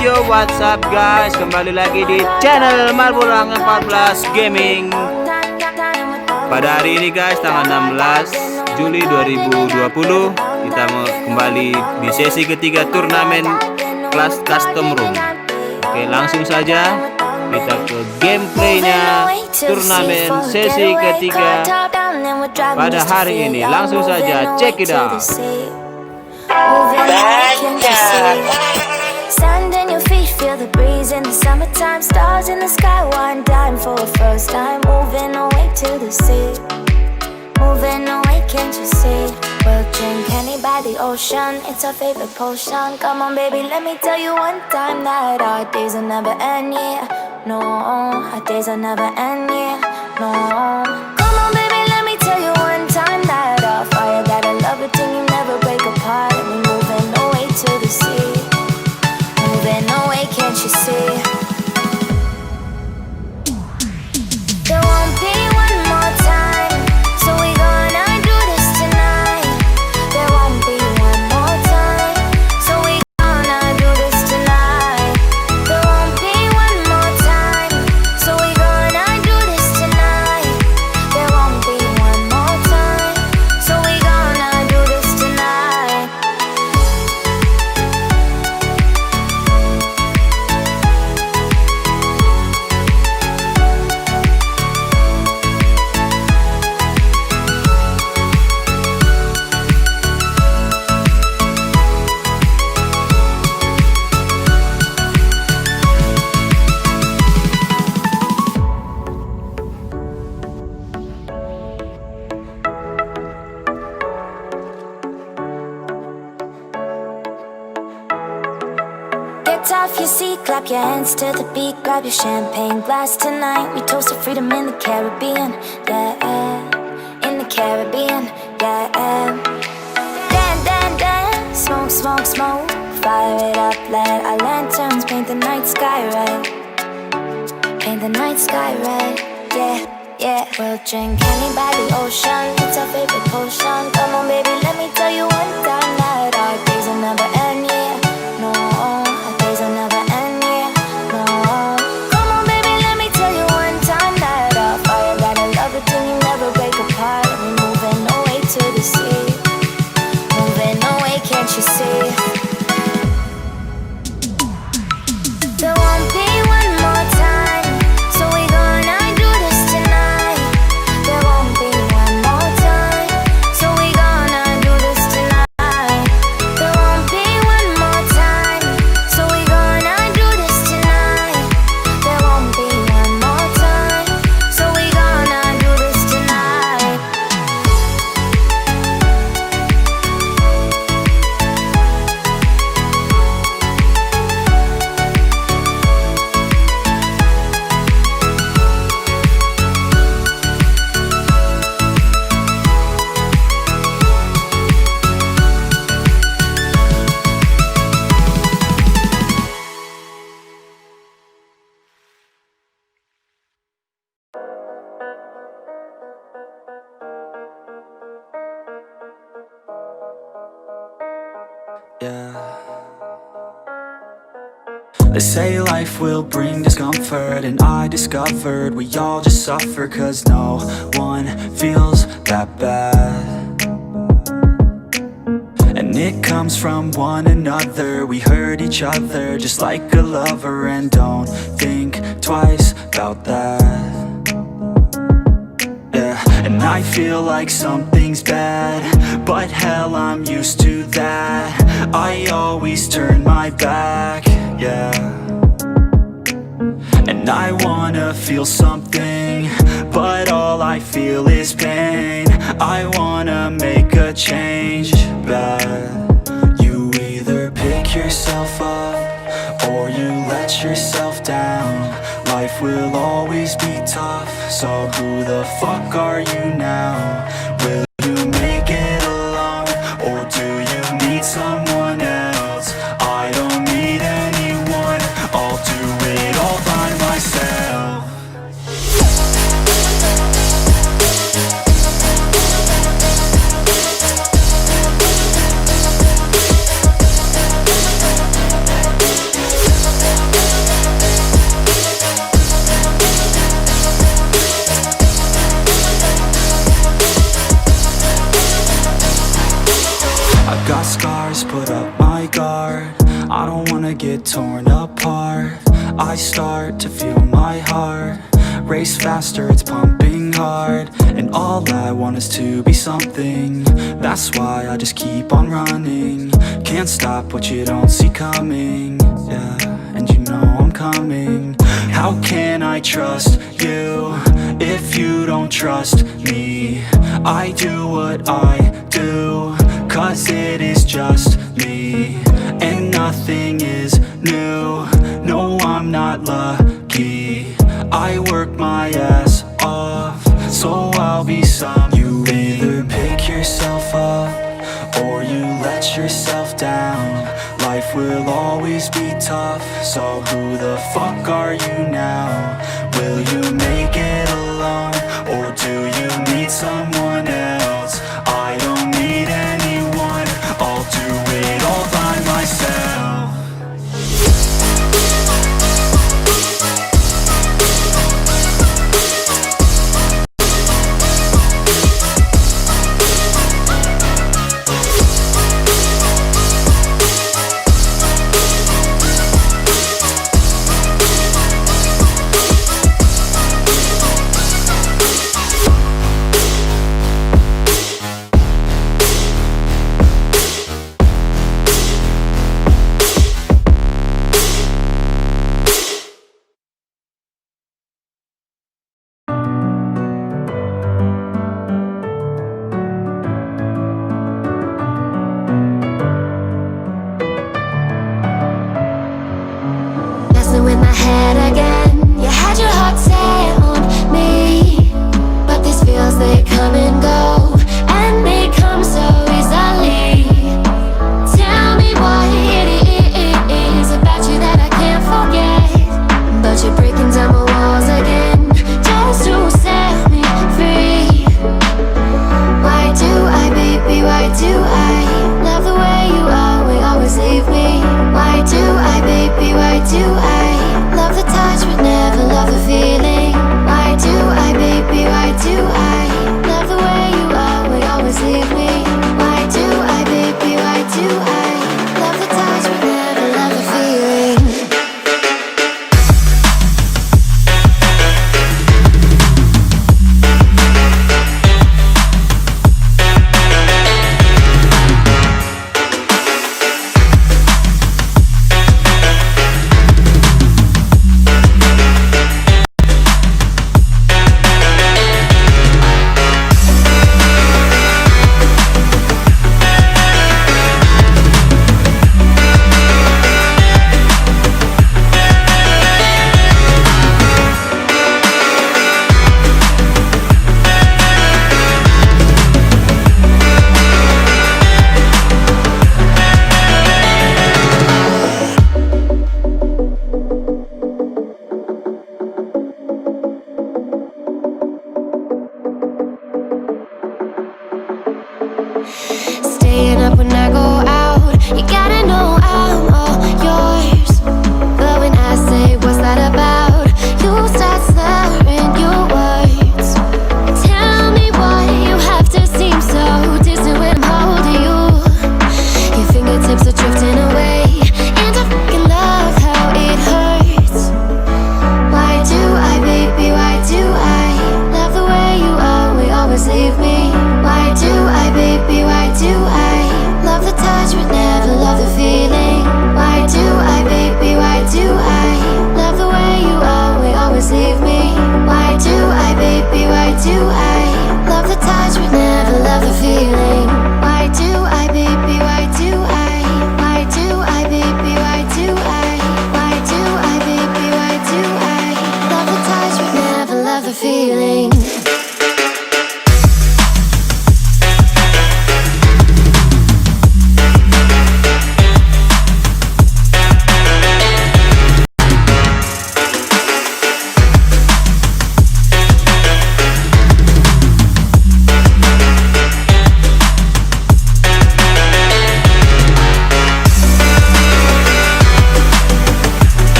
Yo, what's up guys? Kembali lagi di channel Marbulang 14 Gaming. Pada hari ini guys, tanggal 16 Juli 2020, kita mau kembali di sesi ketiga turnamen kelas custom room. Oke, langsung saja kita ke gameplaynya turnamen sesi ketiga pada hari ini. Langsung saja check it out. Sand in your feet, feel the breeze in the summertime. Stars in the sky, one dime for a first time. Moving away to the sea, moving away, can't you see? We'll drink honey by the ocean, it's our favorite potion. Come on baby, let me tell you one time that our days will never end, yeah. No, our days will never end, yeah. No. Come on baby, let me tell you one time that our fire, that I love it till you never break apart. And we moving away to the sea, moving away, can't you see? There won't be one more time, so we gonna do this tonight. There won't be one more time, so we gonna do this tonight. There won't be one more time, so we gonna do this tonight. There won't be one more time, so we gonna do this tonight. Get off your seat, clap your hands to the beat. Grab your champagne glass tonight. We toast to freedom in the Caribbean, yeah. In the Caribbean, yeah. Dance, dance, dance, smoke, smoke, smoke. Fire it up, let our lanterns paint the night sky red. Paint the night sky red, yeah, yeah. We'll drink honey by the ocean, it's our favorite potion. Come on baby, let me tell you one time that our days will never end, yeah. No, our days will never end, yeah. No. Come on baby, let me tell you one time that our fire, that I love it till you never break apart. And we moving away to the sea, moving away, can't you see? There won't be one more time, so we gonna do this tonight. There won't be one more time, so we gonna do this tonight. There won't be one more time, so we gonna do this tonight. There won't be one more time, so we gonna do this tonight. Yeah. They say life will bring discomfort, and I discovered we all just suffer, cause no one feels that bad. And it comes from one another, we hurt each other just like a lover, and don't think twice about that. Yeah, and I feel like something's bad, but hell, I'm used to that. I always turn my back, yeah. And I wanna feel something, but all I feel is pain. I wanna make a change, bad. You either pick yourself up, or you let yourself down. Life will always be tough, so who the fuck are you now? Will you make it alone, or do you need someone else? I don't need anyone, I'll do it all by myself. torn apart. I start to feel my heart race faster, it's pumping hard. And all I want is to be something. That's why I just keep on running. Can't stop what you don't see coming. Yeah, and you know I'm coming. How can I trust you if you don't trust me? I do what I do, cause it is just me. And nothing is new, no I'm not lucky. I work my ass off, so I'll be some. You either pick yourself up, or you let yourself down. Life will always be tough, so who the fuck are you now? Will you make it alone, or do you need someone else? I don't need anyone, I'll do it all by myself. In my head again, you had your heart set on me, but these feels, they come and go, and they come so easily. Tell me what it is about you that I can't forget, but you're breaking down my walls again, just to set me free. Why do I, baby, why do I love the way you are, we always leave me? Why do I, baby, why do I love the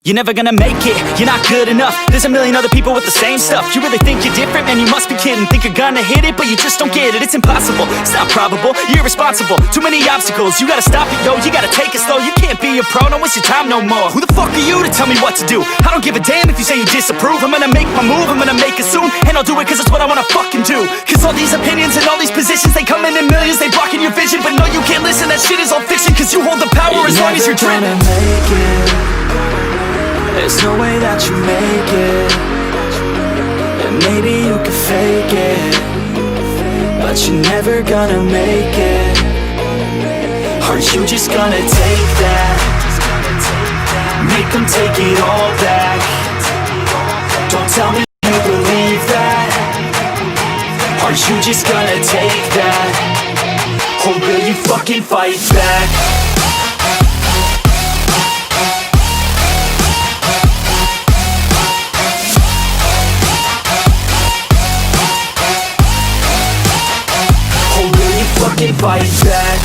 You're never gonna make it, you're not good enough. There's a million other people with the same stuff. You really think you're different? Man, you must be kidding. Think you're gonna hit it, but you just don't get it. It's impossible, it's not probable, you're irresponsible. Too many obstacles, you gotta stop it, yo. You gotta take it slow, you can't be a pro. Don't waste your time no more. Who the fuck are you to tell me what to do? I don't give a damn if you say you disapprove. I'm gonna make my move, I'm gonna make it soon. And I'll do it cause it's what I wanna fucking do. Cause all these opinions and all these positions, they come in millions, they blocking your vision. But no, you can't listen, that shit is all fiction. Cause you hold the power as long as you're dreaming. Make it. There's no way that you make it. And maybe you can fake it, but you're never gonna make it. Aren't you just gonna take that? Make them take it all back. Don't tell me you believe that. Aren't you just gonna take that? Or will you fucking fight back? Fucking fight back.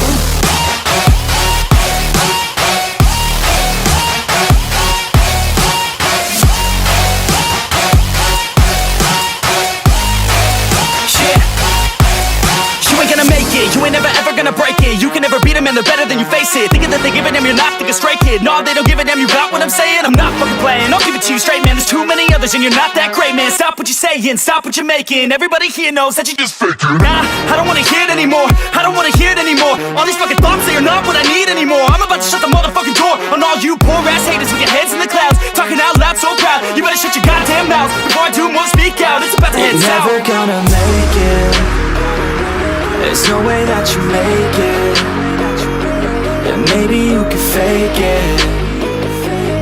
You ain't gonna make it, you ain't never ever gonna break it. You can never beat them and they're better than you face it. Thinking that they give a damn, you're not thinking straight, kid. No, they don't give a damn, you got what I'm saying? I'm not fucking playing, I'll give it to you straight, man. There's too many others and you're not that great, man. Stop what you're saying, stop what you're making. Everybody here knows that you just faking. Nah, I don't wanna hear it anymore, I don't wanna hear it anymore. All these fucking thoughts, they are not what I need anymore. I'm about to shut the motherfucking door on all you poor ass haters with your heads in the clouds, talking out loud so proud. You better shut your goddamn mouth before I do more speak out. It's about to head south. Never gonna make it. There's no way that you make it. And maybe you can fake it,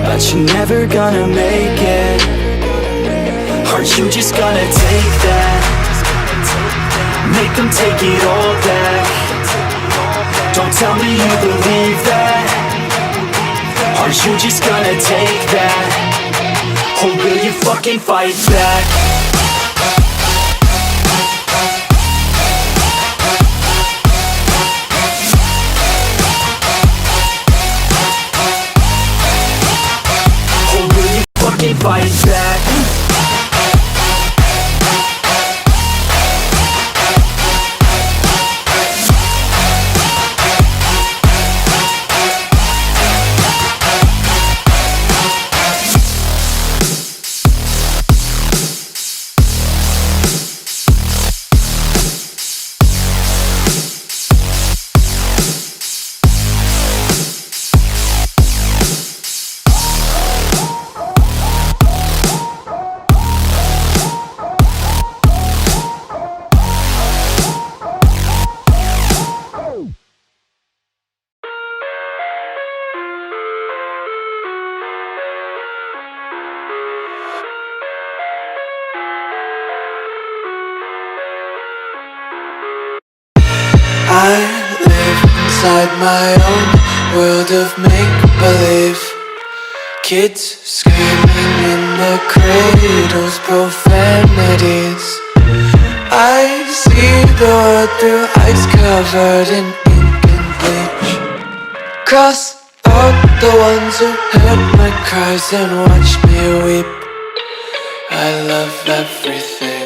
but you're never gonna make it. Aren't you just gonna take that? Make them take it all back. Don't tell me you believe that. Aren't you just gonna take that? Or will you fucking fight back? Fight back. I live inside my own world of make-believe. Kids screaming in the cradles, profanities. I see the world through eyes covered in ink and bleach. Cross out the ones who heard my cries and watched me weep. I love everything.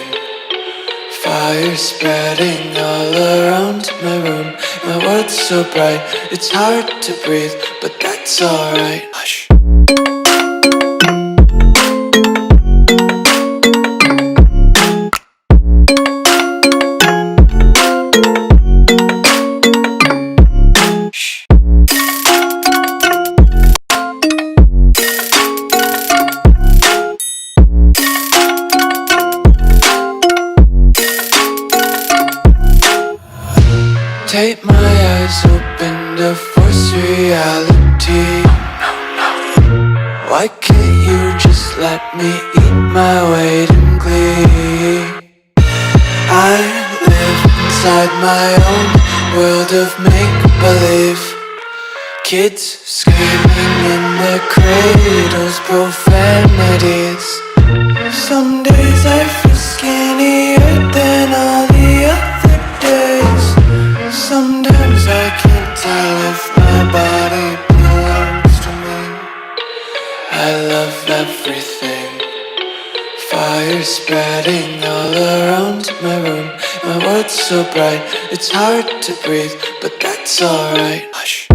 Fire spreading all around my room. My world's so bright, it's hard to breathe, but that's alright. Hush. Take my eyes open to force reality. Why can't you just let me eat my weight in glee? I live inside my own world of make-believe. Kids screaming in their cradles, profanities. Some days I feel skinnier than all the other days. Sometimes I can't tell if my body belongs to me. I love spreading all around my room. My world's so bright, it's hard to breathe, but that's alright. Hush.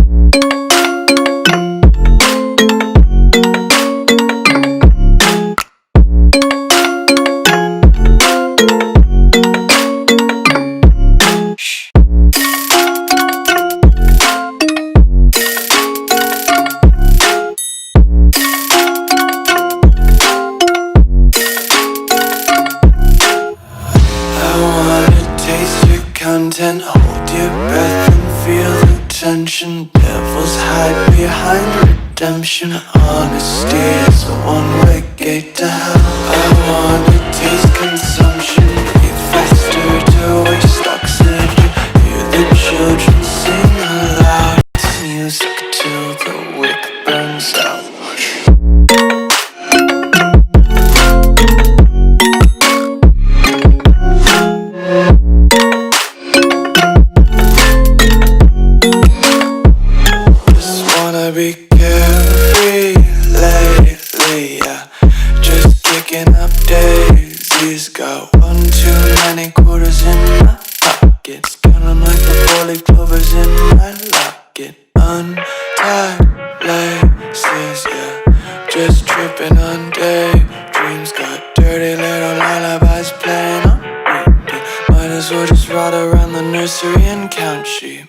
Content, hold your breath and feel the tension. Devils hide behind redemption. Honesty is a one-way gate to hell. I wanna taste consumption, breathe faster to waste oxygen. Hear the children sing aloud. It's music till the wick burns out. Be carefree lately, yeah. Just kicking up daisies. Got one too many quarters in my pockets. Counting like the 4-leaf clovers in my locket. Untied laces, yeah. Just tripping on daydreams. Got dirty little lullabies playing on repeat. Might as well just ride around the nursery and count sheep.